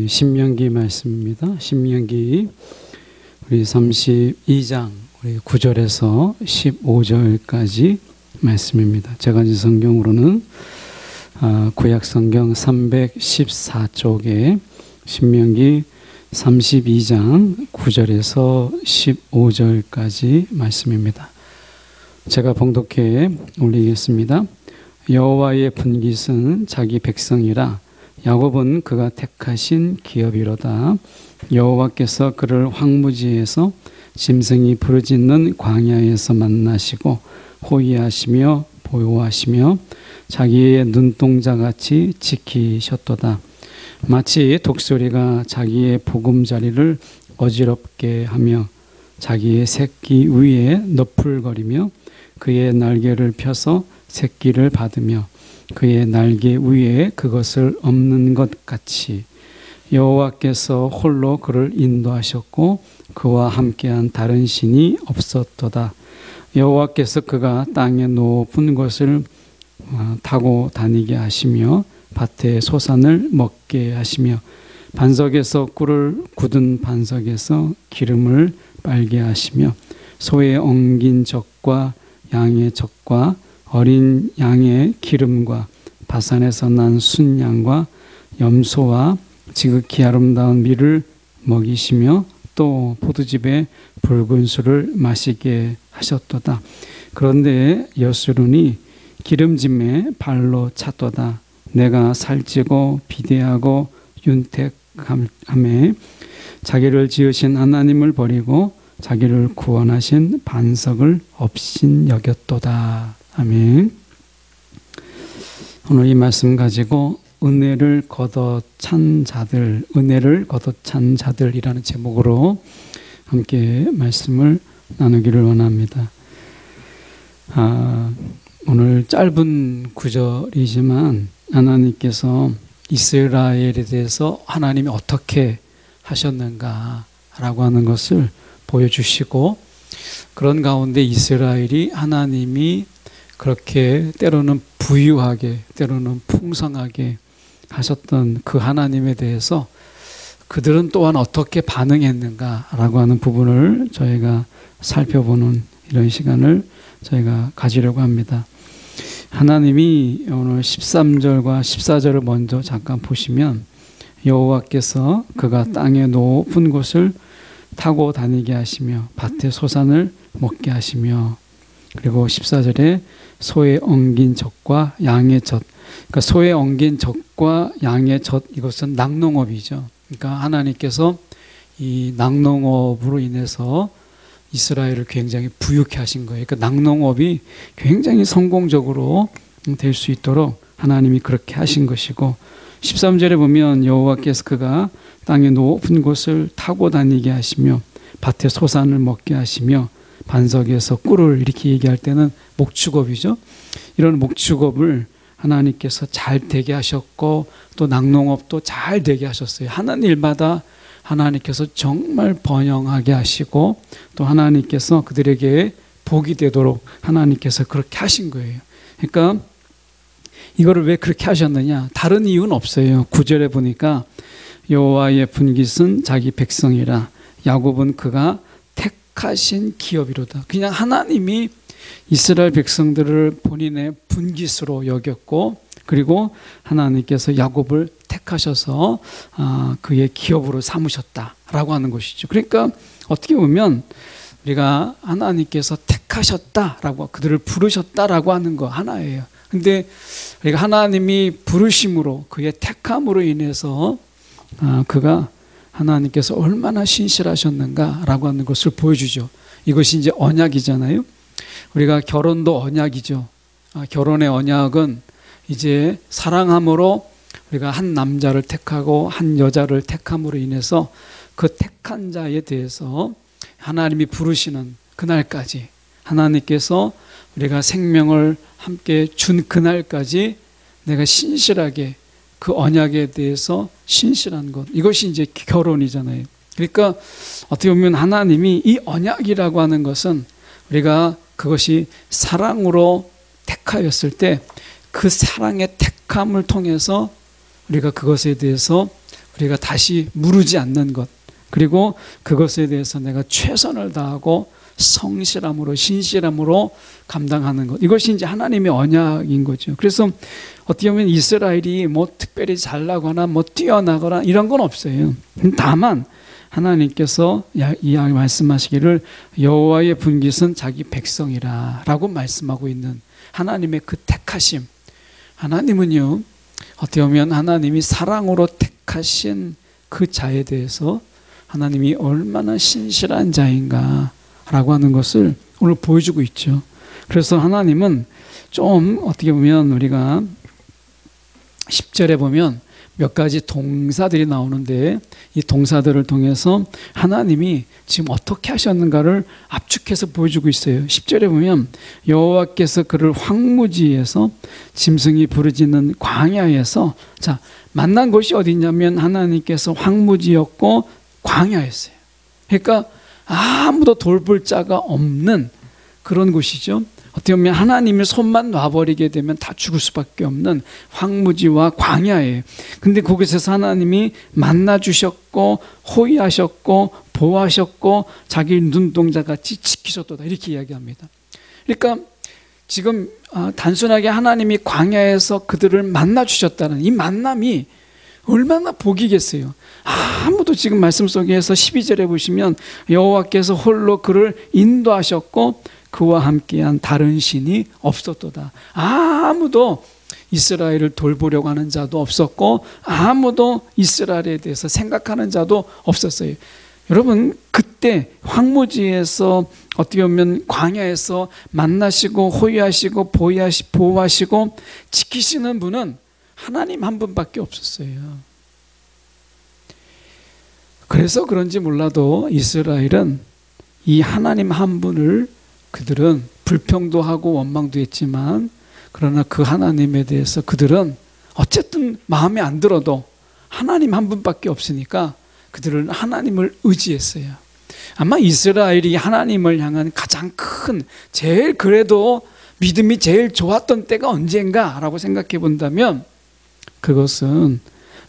우리 신명기 말씀입니다. 신명기 우리 32장 우리 9절에서 15절까지 말씀입니다. 제가 이제 성경으로는 구약 성경 314쪽에 신명기 32장 9절에서 15절까지 말씀입니다. 제가 봉독해 올리겠습니다. 여호와의 분깃은 자기 백성이라 야곱은 그가 택하신 기업이로다. 여호와께서 그를 황무지에서 짐승이 부르짖는 광야에서 만나시고 호위하시며 보호하시며 자기의 눈동자같이 지키셨도다. 마치 독수리가 자기의 보금자리를 어지럽게 하며 자기의 새끼 위에 너풀거리며 그의 날개를 펴서 새끼를 받으며 그의 날개 위에 그것을 엎는 것 같이 여호와께서 홀로 그를 인도하셨고 그와 함께한 다른 신이 없었도다. 여호와께서 그가 땅의 높은 곳을 타고 다니게 하시며 밭의 소산을 먹게 하시며 반석에서 꿀을 굳은 반석에서 기름을 빨게 하시며 소의 엉긴 젖과 양의 젖과 어린 양의 기름과 바산에서 난 순양과 염소와 지극히 아름다운 밀을 먹이시며 또 포도즙에 붉은 술을 마시게 하셨도다. 그런데 여수론이 기름짐에 발로 찼도다. 내가 살찌고 비대하고 윤택함에 자기를 지으신 하나님을 버리고 자기를 구원하신 반석을 업신여겼도다. 아멘. 오늘 이 말씀 가지고 은혜를 거둬찬 자들이라는 제목으로 함께 말씀을 나누기를 원합니다. 오늘 짧은 구절이지만 하나님께서 이스라엘에 대해서 하나님이 어떻게 하셨는가라고 하는 것을 보여주시고, 그런 가운데 이스라엘이 하나님이 그렇게 때로는 부유하게 때로는 풍성하게 하셨던 그 하나님에 대해서 그들은 또한 어떻게 반응했는가라고 하는 부분을 저희가 살펴보는 이런 시간을 저희가 가지려고 합니다. 하나님이 오늘 13절과 14절을 먼저 잠깐 보시면 여호와께서 그가 땅의 높은 곳을 타고 다니게 하시며 밭의 소산을 먹게 하시며, 그리고 14절에 소의 엉긴 젖과 양의 젖, 그러니까 소의 엉긴 젖과 양의 젖, 이것은 낙농업이죠. 그러니까 하나님께서 이 낙농업으로 인해서 이스라엘을 굉장히 부유케 하신 거예요. 그러니까 낙농업이 굉장히 성공적으로 될 수 있도록 하나님이 그렇게 하신 것이고, 13절에 보면 여호와께서 그가 땅의 높은 곳을 타고 다니게 하시며 밭의 소산을 먹게 하시며 반석에서 꿀을, 이렇게 얘기할 때는 목축업이죠. 이런 목축업을 하나님께서 잘 되게 하셨고 또 낙농업도 잘 되게 하셨어요. 하는 일마다 하나님께서 정말 번영하게 하시고 또 하나님께서 그들에게 복이 되도록 하나님께서 그렇게 하신 거예요. 그러니까 이거를 왜 그렇게 하셨느냐? 다른 이유는 없어요. 9절에 보니까 여호와의 분깃은 자기 백성이라 야곱은 그가 택하신 기업이로다. 그냥 하나님이 이스라엘 백성들을 본인의 분깃으로 여겼고, 그리고 하나님께서 야곱을 택하셔서 그의 기업으로 삼으셨다라고 하는 것이죠. 그러니까 어떻게 보면 우리가 하나님께서 택하셨다라고, 그들을 부르셨다라고 하는 거 하나예요. 근데 우리가 하나님이 부르심으로, 그의 택함으로 인해서 그가 하나님께서 얼마나 신실하셨는가라고 하는 것을 보여주죠. 이것이 이제 언약이잖아요. 우리가 결혼도 언약이죠. 결혼의 언약은 이제 사랑함으로 우리가 한 남자를 택하고 한 여자를 택함으로 인해서 그 택한 자에 대해서 하나님이 부르시는 그날까지, 하나님께서 우리가 생명을 함께 준 그날까지 내가 신실하게 그 언약에 대해서 신실한 것, 이것이 이제 결혼이잖아요. 그러니까 어떻게 보면 하나님이 이 언약이라고 하는 것은 우리가 그것이 사랑으로 택하였을 때 그 사랑의 택함을 통해서 우리가 그것에 대해서 우리가 다시 무르지 않는 것, 그리고 그것에 대해서 내가 최선을 다하고 성실함으로 신실함으로 감당하는 것, 이것이 이제 하나님의 언약인 거죠. 그래서 어떻게 보면 이스라엘이 뭐 특별히 잘나거나 뭐 뛰어나거나 이런 건 없어요. 다만 하나님께서 이 말씀하시기를 여호와의 분깃은 자기 백성이라 라고 말씀하고 있는 하나님의 그 택하심, 하나님은요 어떻게 보면 하나님이 사랑으로 택하신 그 자에 대해서 하나님이 얼마나 신실한 자인가 라고 하는 것을 오늘 보여주고 있죠. 그래서 하나님은 좀 어떻게 보면 우리가 10절에 보면 몇 가지 동사들이 나오는데 이 동사들을 통해서 하나님이 지금 어떻게 하셨는가를 압축해서 보여주고 있어요. 10절에 보면 여호와께서 그를 황무지에서 짐승이 부르짖는 광야에서, 자, 만난 곳이 어디냐면 하나님께서 황무지였고 광야였어요. 그러니까 아무도 돌볼 자가 없는 그런 곳이죠. 어떻게 보면 하나님의 손만 놔버리게 되면 다 죽을 수밖에 없는 황무지와 광야예요. 근데 거기서 하나님이 만나주셨고 호위하셨고 보호하셨고 자기 눈동자같이 지키셨도다, 이렇게 이야기합니다. 그러니까 지금 단순하게 하나님이 광야에서 그들을 만나주셨다는 이 만남이 얼마나 복이겠어요. 아무도 지금 말씀 속에서 12절에 보시면 여호와께서 홀로 그를 인도하셨고 그와 함께한 다른 신이 없었도다. 아무도 이스라엘을 돌보려고 하는 자도 없었고 아무도 이스라엘에 대해서 생각하는 자도 없었어요. 여러분, 그때 황무지에서 어떻게 보면 광야에서 만나시고 호위하시고 보호하시고 지키시는 분은 하나님 한 분밖에 없었어요. 그래서 그런지 몰라도 이스라엘은 이 하나님 한 분을 그들은 불평도 하고 원망도 했지만, 그러나 그 하나님에 대해서 그들은 어쨌든 마음에 안 들어도 하나님 한 분밖에 없으니까 그들은 하나님을 의지했어요. 아마 이스라엘이 하나님을 향한 가장 큰, 제일 그래도 믿음이 제일 좋았던 때가 언젠가라고 생각해 본다면 그것은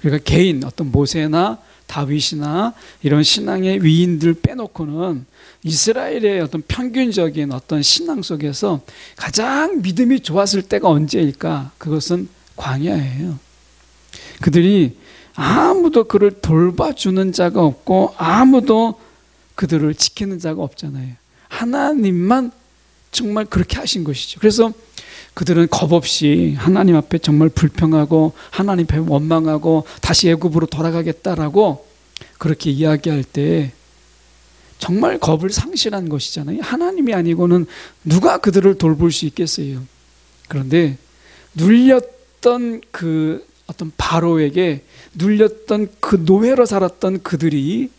우리가 개인 어떤 모세나 다윗이나 이런 신앙의 위인들 빼놓고는 이스라엘의 어떤 평균적인 어떤 신앙 속에서 가장 믿음이 좋았을 때가 언제일까? 그것은 광야예요. 그들이 아무도 그를 돌봐주는 자가 없고 아무도 그들을 지키는 자가 없잖아요. 하나님만 정말 그렇게 하신 것이죠. 그래서 그들은 겁없이 하나님 앞에 정말 불평하고 하나님 앞에 원망하고 다시 애굽으로 돌아가겠다라고 그렇게 이야기할 때 정말 겁을 상실한 것이잖아요. 하나님이 아니고는 누가 그들을 돌볼 수 있겠어요. 그런데 눌렸던 그 어떤 바로에게 눌렸던 그 노예로 살았던 그들이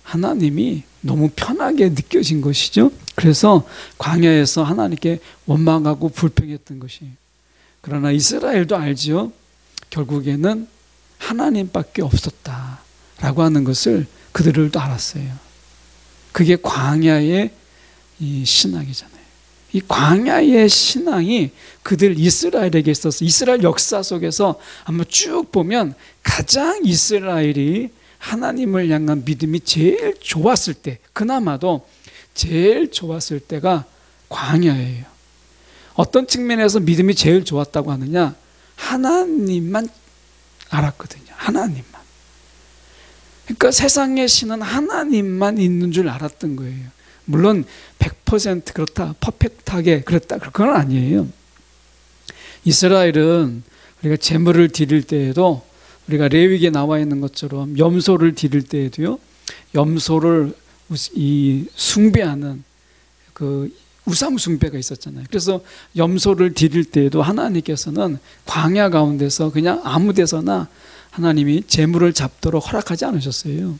하나님이 너무 편하게 느껴진 것이죠. 그래서 광야에서 하나님께 원망하고 불평했던 것이에요. 그러나 이스라엘도 알죠. 결국에는 하나님밖에 없었다라고 하는 것을 그들도 알았어요. 그게 광야의 이 신앙이잖아요. 이 광야의 신앙이 그들 이스라엘에게 있어서 이스라엘 역사 속에서 한번 쭉 보면 가장 이스라엘이 하나님을 향한 믿음이 제일 좋았을 때, 그나마도 제일 좋았을 때가 광야예요. 어떤 측면에서 믿음이 제일 좋았다고 하느냐? 하나님만 알았거든요. 하나님만. 그러니까 세상의 신은 하나님만 있는 줄 알았던 거예요. 물론 100% 그렇다, 퍼펙트하게 그랬다, 그건 아니에요. 이스라엘은 우리가 제물을 드릴 때에도 우리가 레위기에 나와 있는 것처럼 염소를 드릴 때에도요, 염소를 숭배하는 그 우상 숭배가 있었잖아요. 그래서 염소를 드릴 때에도 하나님께서는 광야 가운데서 그냥 아무 데서나 하나님이 제물을 잡도록 허락하지 않으셨어요.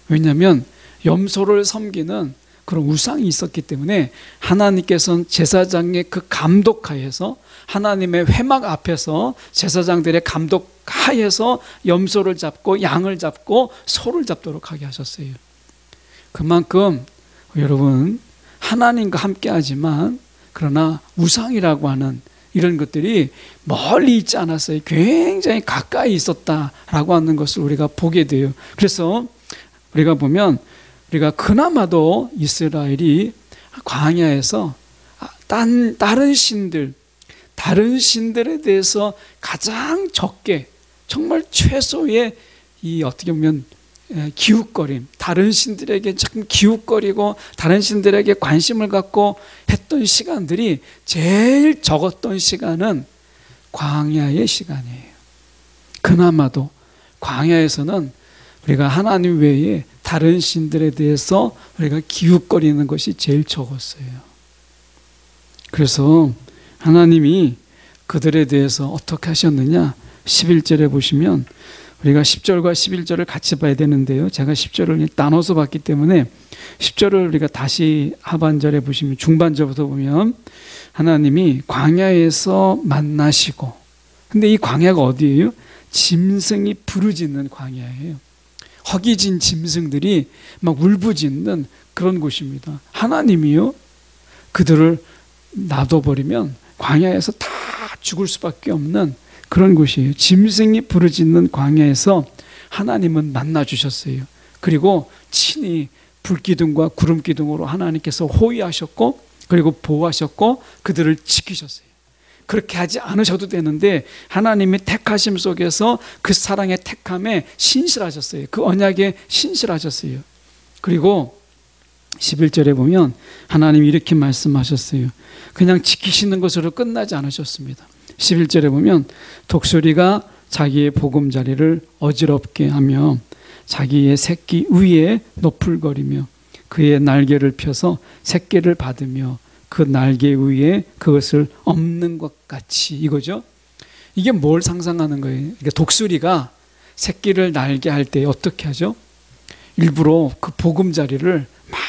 왜냐하면 염소를 섬기는 그런 우상이 있었기 때문에 하나님께서는 제사장의 그 감독하에서, 하나님의 회막 앞에서 제사장들의 감독하에서 염소를 잡고 양을 잡고 소를 잡도록 하게 하셨어요. 그만큼 여러분, 하나님과 함께 하지만 그러나 우상이라고 하는 이런 것들이 멀리 있지 않았어요. 굉장히 가까이 있었다라고 하는 것을 우리가 보게 돼요. 그래서 우리가 보면 우리가 그나마도 이스라엘이 광야에서 다른 신들에 대해서 가장 적게, 정말 최소의 이 어떻게 보면 기웃거림, 다른 신들에게 조금 기웃거리고 다른 신들에게 관심을 갖고 했던 시간들이 제일 적었던 시간은 광야의 시간이에요. 그나마도 광야에서는 우리가 하나님 외에 다른 신들에 대해서 우리가 기웃거리는 것이 제일 적었어요. 그래서 하나님이 그들에 대해서 어떻게 하셨느냐, 11절에 보시면 우리가 10절과 11절을 같이 봐야 되는데요, 제가 10절을 나눠서 봤기 때문에 10절을 우리가 다시 하반절에 보시면, 중반절부터 보면 하나님이 광야에서 만나시고, 근데 이 광야가 어디예요? 짐승이 부르짖는 광야예요. 허기진 짐승들이 막 울부짖는 그런 곳입니다. 하나님이요, 그들을 놔둬버리면 광야에서 다 죽을 수밖에 없는 그런 곳이에요. 짐승이 부르짖는 광야에서 하나님은 만나주셨어요. 그리고 친히 불기둥과 구름기둥으로 하나님께서 호위하셨고, 그리고 보호하셨고, 그들을 지키셨어요. 그렇게 하지 않으셔도 되는데 하나님의 택하심 속에서 그 사랑의 택함에 신실하셨어요. 그 언약에 신실하셨어요. 그리고 11절에 보면 하나님이 이렇게 말씀하셨어요. 그냥 지키시는 것으로 끝나지 않으셨습니다. 11절에 보면 독수리가 자기의 보금자리를 어지럽게 하며 자기의 새끼 위에 노풀거리며 그의 날개를 펴서 새끼를 받으며 그 날개 위에 그것을 엎는 것 같이, 이거죠. 이게 뭘 상상하는 거예요? 그러니까 독수리가 새끼를 날게 할 때 어떻게 하죠? 일부러 그 보금자리를 막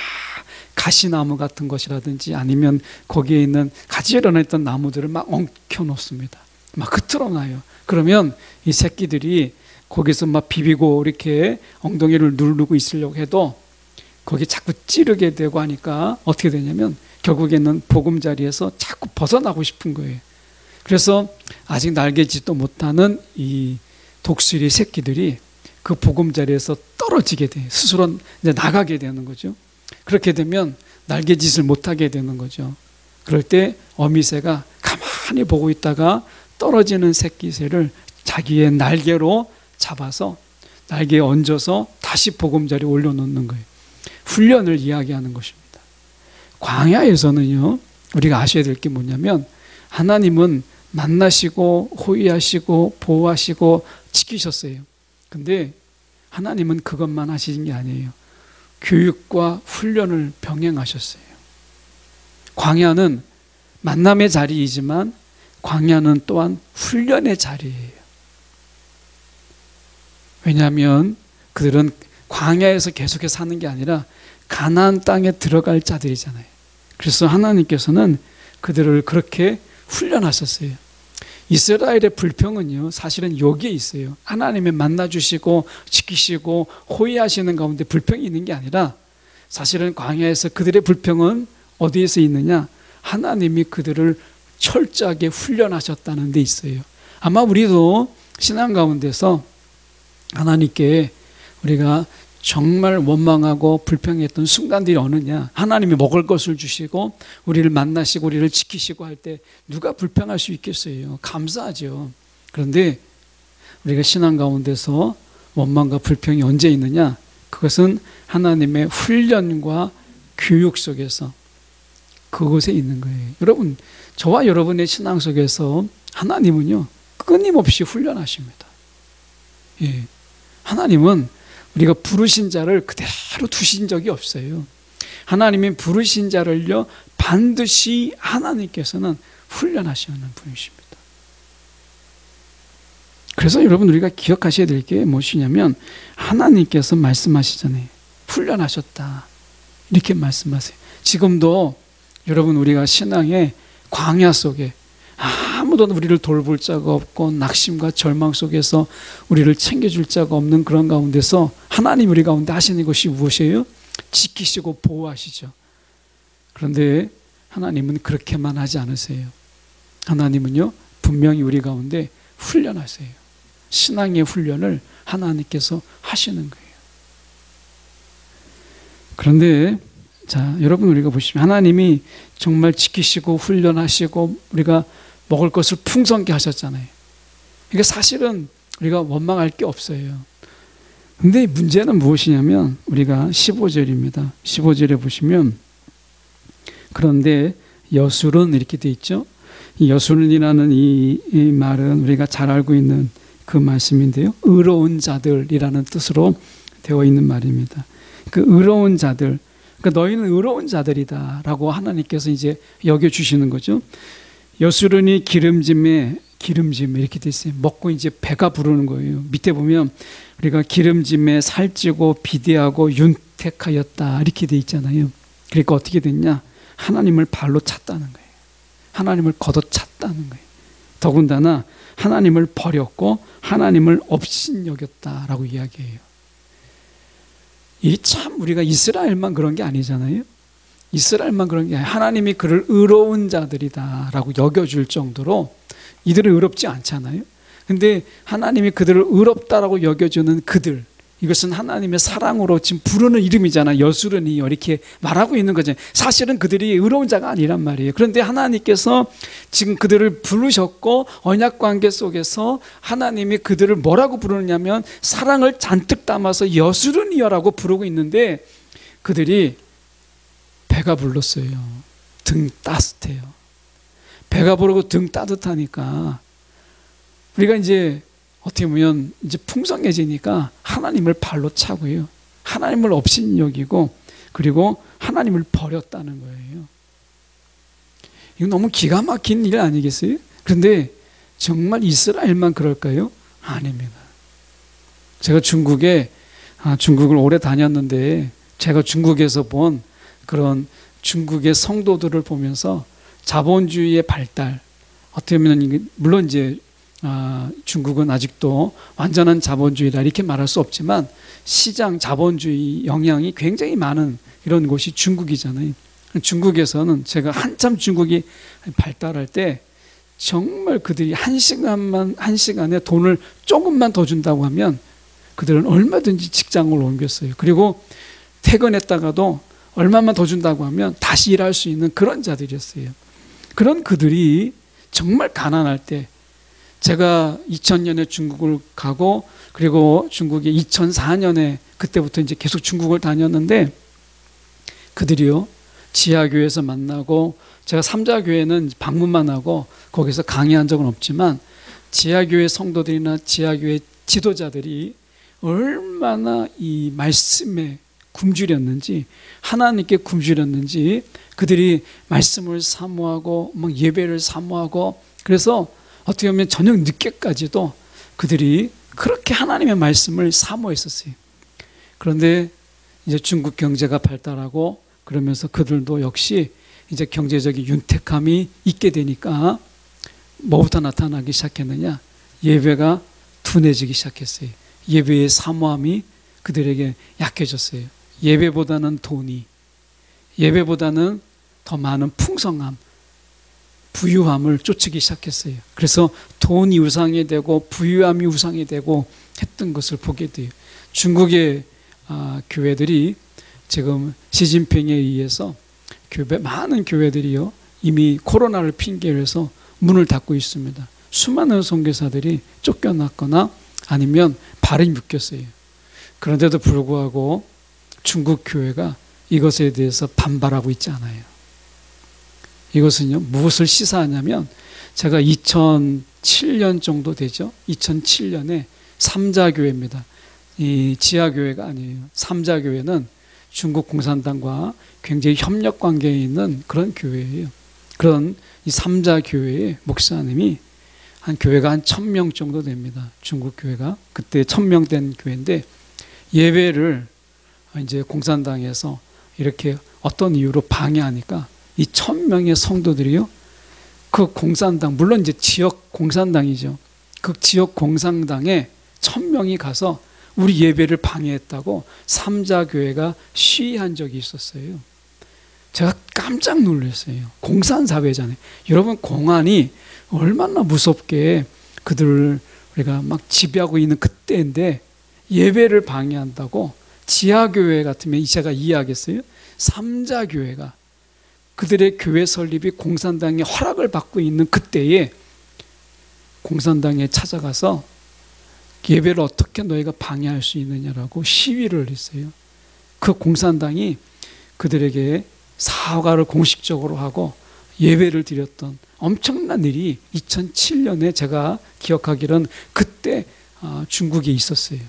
가시나무 같은 것이라든지 아니면 거기에 있는 가지런했던 나무들을 막 엉켜 놓습니다. 막 흐트러 놔요. 그러면 이 새끼들이 거기서 막 비비고 이렇게 엉덩이를 누르고 있으려고 해도 거기 자꾸 찌르게 되고 하니까 어떻게 되냐면 결국에는 보금자리에서 자꾸 벗어나고 싶은 거예요. 그래서 아직 날개짓도 못하는 이 독수리 새끼들이 그 보금자리에서 떨어지게 돼요. 스스로 이제 나가게 되는 거죠. 그렇게 되면 날개짓을 못하게 되는 거죠. 그럴 때 어미새가 가만히 보고 있다가 떨어지는 새끼새를 자기의 날개로 잡아서 날개에 얹어서 다시 보금자리에 올려놓는 거예요. 훈련을 이야기하는 것입니다. 광야에서는요, 우리가 아셔야 될 게 뭐냐면 하나님은 만나시고 호위하시고 보호하시고 지키셨어요. 근데 하나님은 그것만 하시는 게 아니에요. 교육과 훈련을 병행하셨어요. 광야는 만남의 자리이지만 광야는 또한 훈련의 자리예요. 왜냐하면 그들은 광야에서 계속해서 사는 게 아니라 가나안 땅에 들어갈 자들이잖아요. 그래서 하나님께서는 그들을 그렇게 훈련하셨어요. 이스라엘의 불평은요, 사실은 여기에 있어요. 하나님이 만나주시고 지키시고 호위하시는 가운데 불평이 있는 게 아니라 사실은 광야에서 그들의 불평은 어디에서 있느냐? 하나님이 그들을 철저하게 훈련하셨다는 데 있어요. 아마 우리도 신앙 가운데서 하나님께 우리가 정말 원망하고 불평했던 순간들이 어느냐? 하나님이 먹을 것을 주시고 우리를 만나시고 우리를 지키시고 할 때 누가 불평할 수 있겠어요? 감사하죠. 그런데 우리가 신앙 가운데서 원망과 불평이 언제 있느냐? 그것은 하나님의 훈련과 교육 속에서 그곳에 있는 거예요. 여러분, 저와 여러분의 신앙 속에서 하나님은요, 끊임없이 훈련하십니다. 예. 하나님은 우리가 부르신 자를 그대로 두신 적이 없어요. 하나님이 부르신 자를요, 반드시 하나님께서는 훈련하시는 분이십니다. 그래서 여러분, 우리가 기억하셔야 될 게 무엇이냐면 하나님께서 말씀하시잖아요. 훈련하셨다, 이렇게 말씀하세요. 지금도 여러분, 우리가 신앙의 광야 속에 아무도 우리를 돌볼 자가 없고 낙심과 절망 속에서 우리를 챙겨줄 자가 없는 그런 가운데서 하나님 우리 가운데 하시는 것이 무엇이에요? 지키시고 보호하시죠. 그런데 하나님은 그렇게만 하지 않으세요. 하나님은요, 분명히 우리 가운데 훈련하세요. 신앙의 훈련을 하나님께서 하시는 거예요. 그런데 자, 여러분, 우리가 보시면 하나님이 정말 지키시고 훈련하시고 우리가 먹을 것을 풍성케 하셨잖아요. 그러니까 사실은 우리가 원망할 게 없어요. 근데 문제는 무엇이냐면 우리가 15절입니다. 15절에 보시면, 그런데 여술은 이렇게 돼 있죠. 이 여술이라는 이 말은 우리가 잘 알고 있는 그 말씀인데요, 의로운 자들이라는 뜻으로 되어 있는 말입니다. 그 의로운 자들, 그러니까 너희는 의로운 자들이다 라고 하나님께서 이제 여겨주시는 거죠. 여술은이 기름짐에 이렇게 돼 있어요. 먹고 이제 배가 부르는 거예요. 밑에 보면 우리가 기름짐에 살찌고 비대하고 윤택하였다 이렇게 돼 있잖아요. 그러니까 어떻게 됐냐? 하나님을 발로 찼다는 거예요. 하나님을 걷어찼다는 거예요. 더군다나 하나님을 버렸고 하나님을 업신여겼다라고 이야기해요. 이 참 우리가 이스라엘만 그런 게 아니잖아요. 이스라엘만 그런 게 아니라 하나님이 그를 의로운 자들이다라고 여겨줄 정도로 이들은 의롭지 않잖아요. 근데 하나님이 그들을 의롭다라고 여겨주는 그들, 이것은 하나님의 사랑으로 지금 부르는 이름이잖아요. 여수르니요 이렇게 말하고 있는 거죠. 사실은 그들이 의로운 자가 아니란 말이에요. 그런데 하나님께서 지금 그들을 부르셨고 언약관계 속에서 하나님이 그들을 뭐라고 부르느냐면 사랑을 잔뜩 담아서 여수르니요라고 부르고 있는데, 그들이 배가 불렀어요. 등 따뜻해요. 배가 부르고 등 따뜻하니까 우리가 이제 어떻게 보면 이제 풍성해지니까 하나님을 발로 차고요. 하나님을 업신여기고 그리고 하나님을 버렸다는 거예요. 이거 너무 기가 막힌 일 아니겠어요? 그런데 정말 이스라엘만 그럴까요? 아닙니다. 제가 중국을 오래 다녔는데 제가 중국에서 본 그런 중국의 성도들을 보면서 자본주의의 발달, 어떻게 보면 물론 이제 중국은 아직도 완전한 자본주의다 이렇게 말할 수 없지만 시장 자본주의 영향이 굉장히 많은 이런 곳이 중국이잖아요. 중국에서는 제가 한참 중국이 발달할 때 정말 그들이 한 시간에 돈을 조금만 더 준다고 하면 그들은 얼마든지 직장을 옮겼어요. 그리고 퇴근했다가도 얼마만 더 준다고 하면 다시 일할 수 있는 그런 자들이었어요. 그런 그들이 정말 가난할 때, 제가 2000년에 중국을 가고 그리고 중국이 2004년에 그때부터 이제 계속 중국을 다녔는데, 그들이요 지하교회에서 만나고, 제가 삼자교회는 방문만 하고 거기서 강의한 적은 없지만 지하교회 성도들이나 지하교회 지도자들이 얼마나 이 말씀에 굶주렸는지, 하나님께 굶주렸는지, 그들이 말씀을 사모하고 막 예배를 사모하고, 그래서 어떻게 보면 저녁 늦게까지도 그들이 그렇게 하나님의 말씀을 사모했었어요. 그런데 이제 중국 경제가 발달하고 그러면서 그들도 역시 이제 경제적인 윤택함이 있게 되니까 뭐부터 나타나기 시작했느냐? 예배가 둔해지기 시작했어요. 예배의 사모함이 그들에게 약해졌어요. 예배보다는 돈이, 예배보다는 더 많은 풍성함, 부유함을 쫓기 시작했어요. 그래서 돈이 우상이 되고 부유함이 우상이 되고 했던 것을 보게 돼요. 중국의 교회들이 지금 시진핑에 의해서 많은 교회들이요 이미 코로나를 핑계로 해서 문을 닫고 있습니다. 수많은 선교사들이 쫓겨났거나 아니면 발이 묶였어요. 그런데도 불구하고 중국 교회가 이것에 대해서 반발하고 있지 않아요. 이것은요 무엇을 시사하냐면, 제가 2007년 정도 되죠. 2007년에 삼자교회입니다. 이 지하교회가 아니에요. 삼자교회는 중국 공산당과 굉장히 협력 관계에 있는 그런 교회예요. 그런 이 삼자교회의 목사님이 교회가 한 1000명 정도 됩니다. 중국 교회가 그때 1000명 된 교회인데, 예배를 이제 공산당에서 이렇게 어떤 이유로 방해하니까 이 1000명의 성도들이요 그 공산당, 물론 이제 지역 공산당이죠. 그 지역 공산당에 1000명이 가서 우리 예배를 방해했다고 삼자교회가 시위한 적이 있었어요. 제가 깜짝 놀랐어요. 공산사회잖아요. 여러분, 공안이 얼마나 무섭게 그들을 우리가 막 지배하고 있는 그때인데 예배를 방해한다고. 지하교회 같으면 제가 이해하겠어요? 삼자교회가 그들의 교회 설립이 공산당의 허락을 받고 있는 그때에 공산당에 찾아가서 예배를 어떻게 너희가 방해할 수 있느냐라고 시위를 했어요. 그 공산당이 그들에게 사과를 공식적으로 하고 예배를 드렸던 엄청난 일이 2007년에 제가 기억하기로는 그때 중국에 있었어요.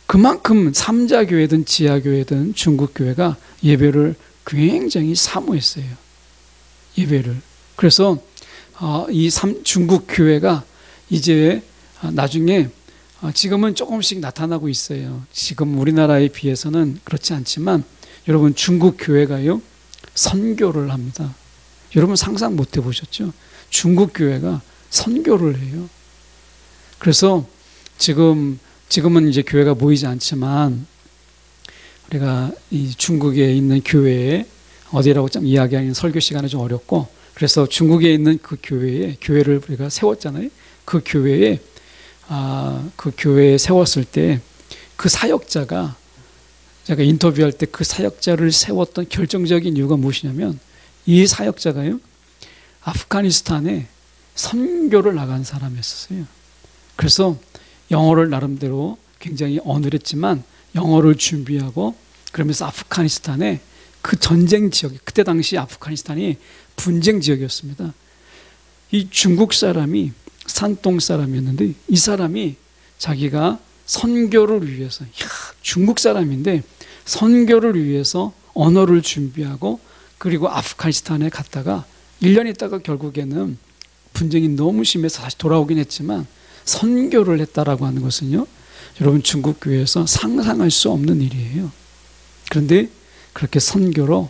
그만큼 삼자교회든 지하교회든 중국교회가 예배를 굉장히 사모했어요. 예배를. 그래서 이 중국교회가 이제 나중에 지금은 조금씩 나타나고 있어요. 지금 우리나라에 비해서는 그렇지 않지만 여러분, 중국교회가요 선교를 합니다. 여러분 상상 못 해보셨죠? 중국교회가 선교를 해요. 그래서 지금은 이제 교회가 모이지 않지만 우리가 이 중국에 있는 교회에 어디라고 좀 이야기하기는 설교 시간이 좀 어렵고, 그래서 중국에 있는 그 교회를 우리가 세웠잖아요. 그 교회에 세웠을 때 그 사역자가, 제가 인터뷰할 때 그 사역자를 세웠던 결정적인 이유가 무엇이냐면, 이 사역자가요 아프가니스탄에 선교를 나간 사람이었어요. 그래서 영어를 나름대로 굉장히 어눌했지만 영어를 준비하고, 그러면서 아프가니스탄에 그 전쟁 지역, 그때 당시 아프가니스탄이 분쟁 지역이었습니다. 이 중국 사람이 산동 사람이었는데, 이 사람이 자기가 선교를 위해서, 중국 사람인데 선교를 위해서 언어를 준비하고, 그리고 아프가니스탄에 갔다가 1년 있다가 결국에는 분쟁이 너무 심해서 다시 돌아오긴 했지만 선교를 했다라고 하는 것은요, 여러분, 중국 교회에서 상상할 수 없는 일이에요. 그런데 그렇게 선교로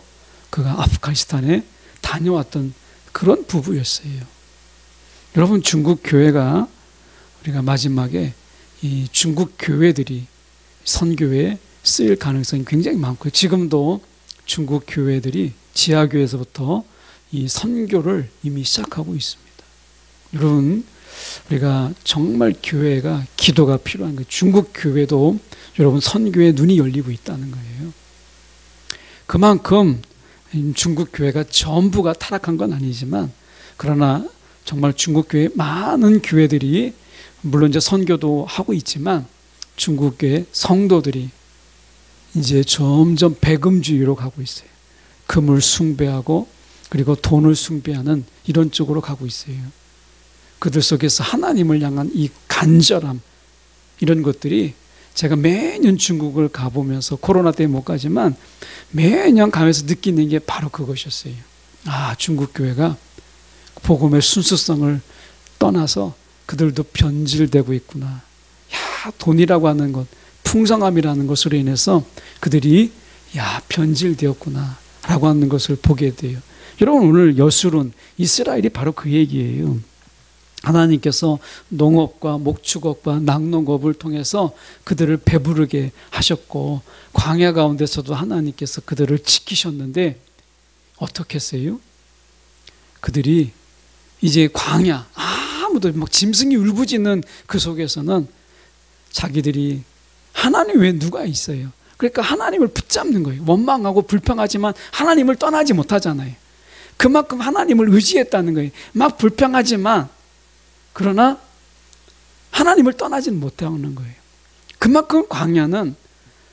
그가 아프가니스탄에 다녀왔던 그런 부부였어요. 여러분, 중국 교회가, 우리가 마지막에 이 중국 교회들이 선교에 쓰일 가능성이 굉장히 많고요. 지금도 중국 교회들이 지하교회에서부터 이 선교를 이미 시작하고 있습니다. 여러분, 우리가 정말 교회가 기도가 필요한 거예요. 중국 교회도 여러분 선교에 눈이 열리고 있다는 거예요. 그만큼 중국 교회가 전부가 타락한 건 아니지만, 그러나 정말 중국 교회 많은 교회들이 물론 이제 선교도 하고 있지만 중국 교회 성도들이 이제 점점 배금주의로 가고 있어요. 금을 숭배하고 그리고 돈을 숭배하는 이런 쪽으로 가고 있어요. 그들 속에서 하나님을 향한 이 간절함, 이런 것들이 제가 매년 중국을 가보면서, 코로나 때문에 못 가지만 매년 가면서 느끼는 게 바로 그것이었어요. 중국 교회가 복음의 순수성을 떠나서 그들도 변질되고 있구나. 돈이라고 하는 것, 풍성함이라는 것으로 인해서 그들이 변질되었구나 라고 하는 것을 보게 돼요. 여러분, 오늘 여술은 이스라엘이 바로 그 얘기예요. 하나님께서 농업과 목축업과 낙농업을 통해서 그들을 배부르게 하셨고, 광야 가운데서도 하나님께서 그들을 지키셨는데 어떻게 했어요? 그들이 이제 광야, 아무도 막 짐승이 울부짖는 그 속에서는 자기들이 하나님 외에 누가 있어요? 그러니까 하나님을 붙잡는 거예요. 원망하고 불평하지만 하나님을 떠나지 못하잖아요. 그만큼 하나님을 의지했다는 거예요. 막 불평하지만 그러나 하나님을 떠나지는 못하는 거예요. 그만큼 광야는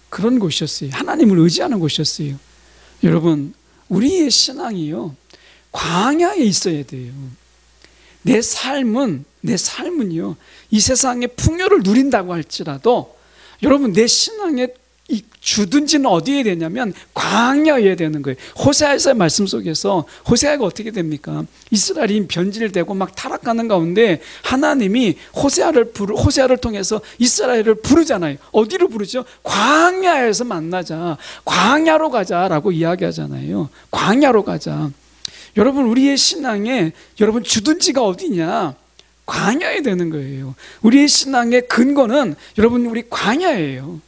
그런 곳이었어요. 하나님을 의지하는 곳이었어요. 여러분, 우리의 신앙이요, 광야에 있어야 돼요. 내 삶은요, 이 세상의 풍요를 누린다고 할지라도 여러분, 내 신앙의 이 주둔지는 어디에 되냐면 광야에 되는 거예요. 호세아서의 말씀 속에서 호세아가 어떻게 됩니까? 이스라엘이 변질되고 막 타락하는 가운데 하나님이 호세아를 통해서 이스라엘을 부르잖아요. 어디로 부르죠? 광야에서 만나자, 광야로 가자라고 이야기하잖아요. 광야로 가자. 여러분, 우리의 신앙에 여러분 주둔지가 어디냐? 광야에 되는 거예요. 우리의 신앙의 근거는 여러분, 우리 광야예요.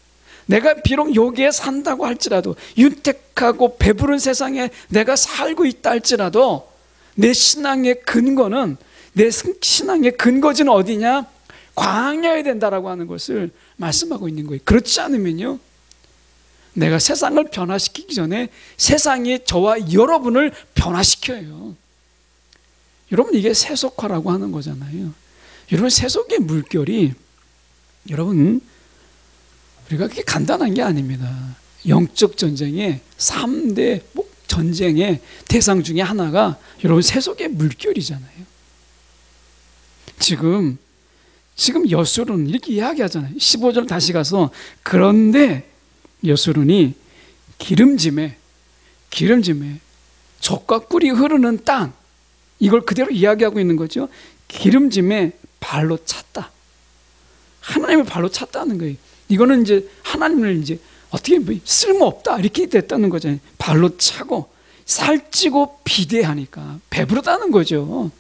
내가 비록 여기에 산다고 할지라도, 윤택하고 배부른 세상에 내가 살고 있다 할지라도, 내 신앙의 근거는, 내 신앙의 근거지는 어디냐? 광야에 된다라고 하는 것을 말씀하고 있는 거예요. 그렇지 않으면요, 내가 세상을 변화시키기 전에 세상이 저와 여러분을 변화시켜요. 여러분, 이게 세속화라고 하는 거잖아요. 여러분, 세속의 물결이, 여러분, 우리가 그렇게 간단한 게 아닙니다. 영적 전쟁의 3대 전쟁의 대상 중에 하나가 여러분 세속의 물결이잖아요. 지금 여술은 이렇게 이야기하잖아요. 15절 다시 가서, 그런데 여술은이 기름짐에 젖과 꿀이 흐르는 땅, 이걸 그대로 이야기하고 있는 거죠. 기름짐에 발로 찼다. 하나님을 발로 찼다는 거예요. 이거는 이제 하나님을 이제 어떻게 쓸모없다 이렇게 됐다는 거잖아요. 발로 차고 살찌고 비대하니까 배부르다는 거죠.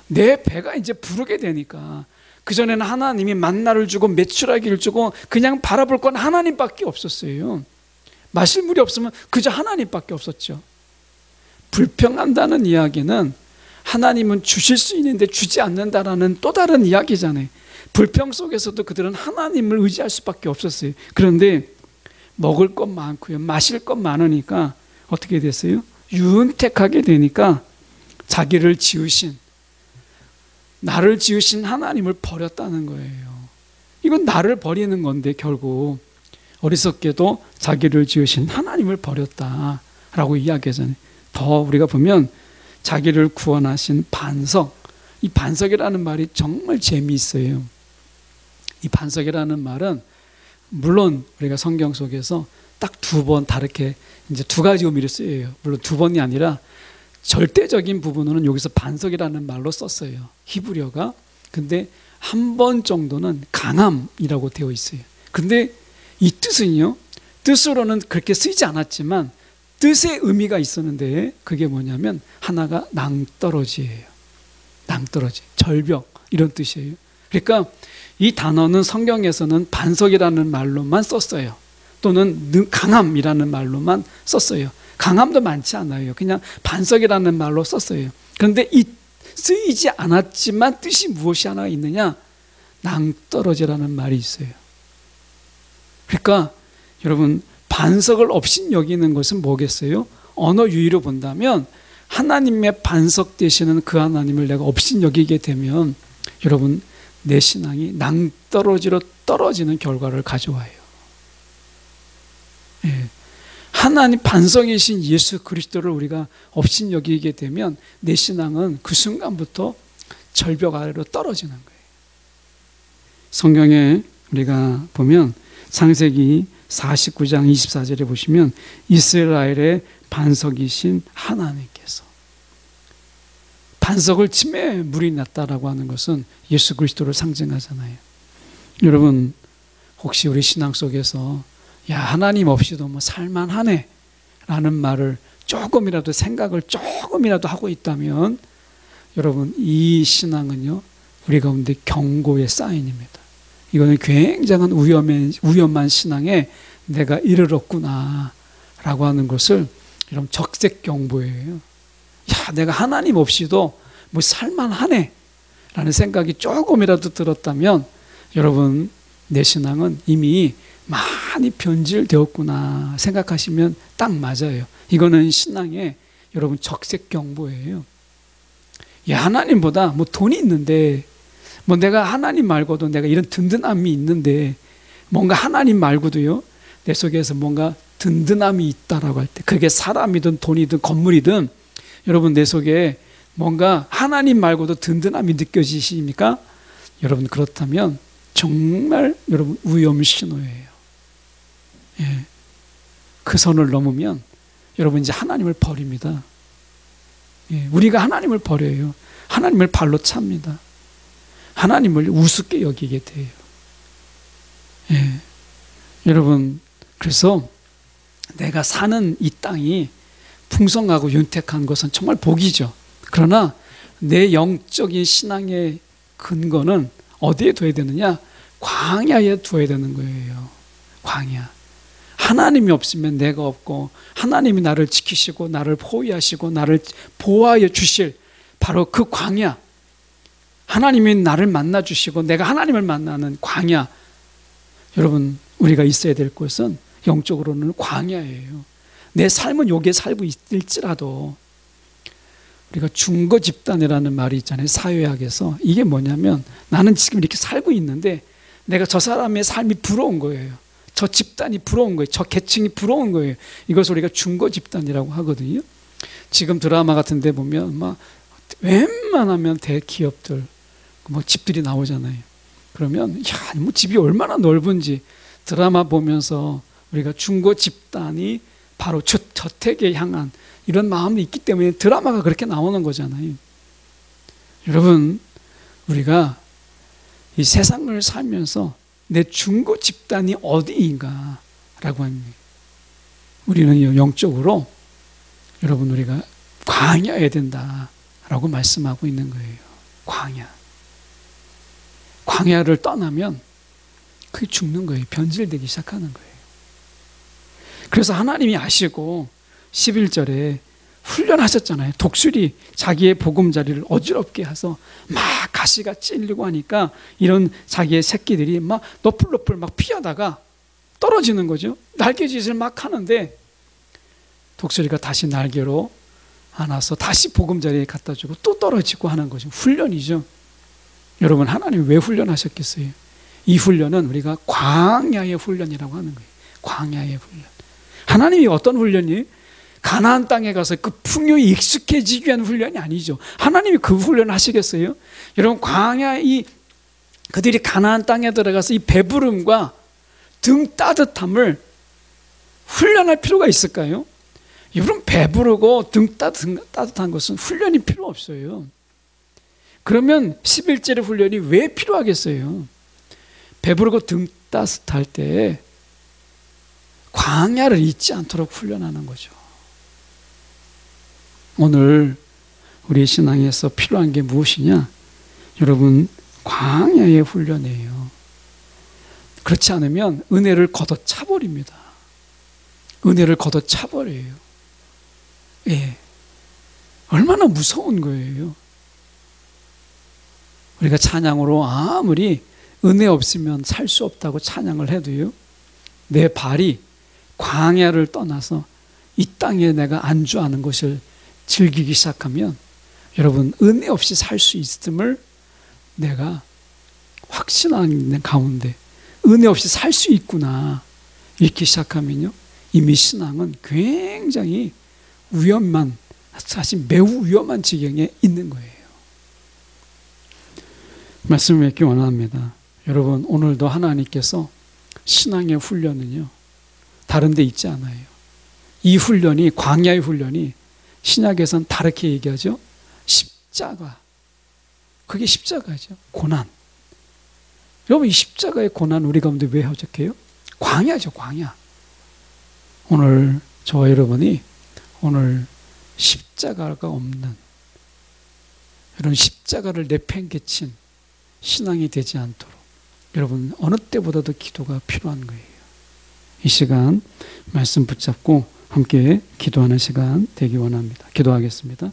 내 배가 이제 부르게 되니까, 그전에는 하나님이 만나를 주고 메추라기를 주고 그냥 바라볼 건 하나님밖에 없었어요. 마실 물이 없으면 그저 하나님밖에 없었죠. 불평한다는 이야기는 하나님은 주실 수 있는데 주지 않는다라는 또 다른 이야기잖아요. 불평 속에서도 그들은 하나님을 의지할 수밖에 없었어요. 그런데 먹을 것 많고요, 마실 것 많으니까 어떻게 됐어요? 윤택하게 되니까 자기를 지으신, 나를 지으신 하나님을 버렸다는 거예요. 이건 나를 버리는 건데, 결국 어리석게도 자기를 지으신 하나님을 버렸다라고 이야기하잖아요. 더 우리가 보면 자기를 구원하신 반석, 이 반석이라는 말이 정말 재미있어요. 이 반석이라는 말은 물론 우리가 성경 속에서 딱 2번 다르게 이제 2가지 의미를 쓰여요. 물론 2번이 아니라 절대적인 부분은 여기서 반석이라는 말로 썼어요, 히브리어가. 근데 1번 정도는 강함이라고 되어 있어요. 근데 이 뜻은요, 뜻으로는 그렇게 쓰이지 않았지만 뜻의 의미가 있었는데, 그게 뭐냐면 하나가 낭떠러지예요. 낭떠러지, 절벽, 이런 뜻이에요. 그러니까 이 단어는 성경에서는 반석이라는 말로만 썼어요. 또는 강함이라는 말로만 썼어요. 강함도 많지 않아요. 그냥 반석이라는 말로 썼어요. 그런데 이 쓰이지 않았지만 뜻이 무엇이 하나 있느냐? 낭떠러지라는 말이 있어요. 그러니까 여러분, 반석을 업신여기는 것은 뭐겠어요? 언어 유희로 본다면 하나님의 반석 되시는 그 하나님을 내가 업신여기게 되면 여러분, 내 신앙이 낭떠러지로 떨어지는 결과를 가져와요. 예. 하나님 반석이신 예수 그리스도를 우리가 업신여기게 되면 내 신앙은 그 순간부터 절벽 아래로 떨어지는 거예요. 성경에 우리가 보면 창세기 49장 24절에 보시면 이스라엘의 반석이신 하나님께서, 반석을 치매 물이 났다라고 하는 것은 예수 그리스도를 상징하잖아요. 여러분, 혹시 우리 신앙 속에서 야, 하나님 없이도 뭐 살만하네 라는 말을 조금이라도 생각을 조금이라도 하고 있다면 여러분, 이 신앙은요, 우리 가운데 경고의 사인입니다. 이거는 굉장한 위험한 신앙에 내가 이르렀구나 라고 하는 것을 여러분, 적색경보예요. 야, 내가 하나님 없이도 뭐 살만하네 라는 생각이 조금이라도 들었다면 여러분, 내 신앙은 이미 많이 변질되었구나 생각하시면 딱 맞아요. 이거는 신앙의 여러분 적색경보예요. 야, 하나님보다 뭐 돈이 있는데, 뭐 내가 하나님 말고도 내가 이런 든든함이 있는데, 뭔가 하나님 말고도요, 내 속에서 뭔가 든든함이 있다라고 할 때, 그게 사람이든 돈이든 건물이든 여러분 내 속에 뭔가 하나님 말고도 든든함이 느껴지십니까? 여러분, 그렇다면 정말 여러분 위험 신호예요. 예. 그 선을 넘으면 여러분 이제 하나님을 버립니다. 예. 우리가 하나님을 버려요. 하나님을 발로 찹니다. 하나님을 우습게 여기게 돼요. 예. 여러분, 그래서 내가 사는 이 땅이 풍성하고 윤택한 것은 정말 복이죠. 그러나 내 영적인 신앙의 근거는 어디에 둬야 되느냐? 광야에 두어야 되는 거예요. 광야. 하나님이 없으면 내가 없고 하나님이 나를 지키시고 나를 포위하시고 나를 보호하여 주실 바로 그 광야. 하나님이 나를 만나 주시고 내가 하나님을 만나는 광야. 여러분, 우리가 있어야 될 곳은 영적으로는 광야예요. 내 삶은 여기에 살고 있을지라도 우리가 중거 집단이라는 말이 있잖아요. 사회학에서. 이게 뭐냐면 나는 지금 이렇게 살고 있는데 내가 저 사람의 삶이 부러운 거예요. 저 집단이 부러운 거예요. 저 계층이 부러운 거예요. 이것을 우리가 중거 집단이라고 하거든요. 지금 드라마 같은 데 보면 막 웬만하면 대기업들 뭐 집들이 나오잖아요. 그러면 야, 뭐 집이 얼마나 넓은지 드라마 보면서 우리가 중고 집단이 바로 저택에 향한 이런 마음이 있기 때문에 드라마가 그렇게 나오는 거잖아요. 여러분, 우리가 이 세상을 살면서 내 중고 집단이 어디인가라고 합니다. 우리는 영적으로 여러분 우리가 광야해야 된다라고 말씀하고 있는 거예요. 광야. 광야를 떠나면 그게 죽는 거예요. 변질되기 시작하는 거예요. 그래서 하나님이 아시고 11절에 훈련하셨잖아요. 독수리 자기의 보금자리를 어지럽게 해서 막 가시가 찔리고 하니까 이런 자기의 새끼들이 막 너풀너풀 막 피하다가 떨어지는 거죠. 날개짓을 막 하는데 독수리가 다시 날개로 안아서 다시 보금자리에 갖다 주고 또 떨어지고 하는 거죠. 훈련이죠. 여러분, 하나님 왜 훈련하셨겠어요? 이 훈련은 우리가 광야의 훈련이라고 하는 거예요. 광야의 훈련. 하나님이 어떤 훈련이에요? 가나안 땅에 가서 그 풍요에 익숙해지기 위한 훈련이 아니죠. 하나님이 그 훈련을 하시겠어요? 여러분, 그들이 가나안 땅에 들어가서 이 배부름과 등 따뜻함을 훈련할 필요가 있을까요? 여러분, 배부르고 등 따뜻한 것은 훈련이 필요 없어요. 그러면 11절의 훈련이 왜 필요하겠어요? 배부르고 등 따뜻할 때 광야를 잊지 않도록 훈련하는 거죠. 오늘 우리 신앙에서 필요한 게 무엇이냐? 여러분, 광야의 훈련이에요. 그렇지 않으면 은혜를 걷어차버립니다. 은혜를 걷어차버려요. 예. 얼마나 무서운 거예요. 우리가 찬양으로 아무리 은혜 없으면 살 수 없다고 찬양을 해도요, 내 발이 광야를 떠나서 이 땅에 내가 안주하는 것을 즐기기 시작하면 여러분, 은혜 없이 살 수 있음을 내가 확신하는 가운데 은혜 없이 살 수 있구나 이렇게 시작하면요, 이미 신앙은 굉장히 위험한, 사실 매우 위험한 지경에 있는 거예요. 말씀을 맺기 원합니다. 여러분, 오늘도 하나님께서 신앙의 훈련은요, 다른 데 있지 않아요. 이 훈련이, 광야의 훈련이 신약에서는 다르게 얘기하죠. 십자가. 그게 십자가죠. 고난. 여러분, 이 십자가의 고난 우리 가운데 왜 허적해요? 광야죠, 광야. 오늘 저와 여러분이 오늘 십자가가 없는, 이런 십자가를 내팽개친 신앙이 되지 않도록 여러분, 어느 때보다도 기도가 필요한 거예요. 이 시간 말씀 붙잡고 함께 기도하는 시간 되기 원합니다. 기도하겠습니다.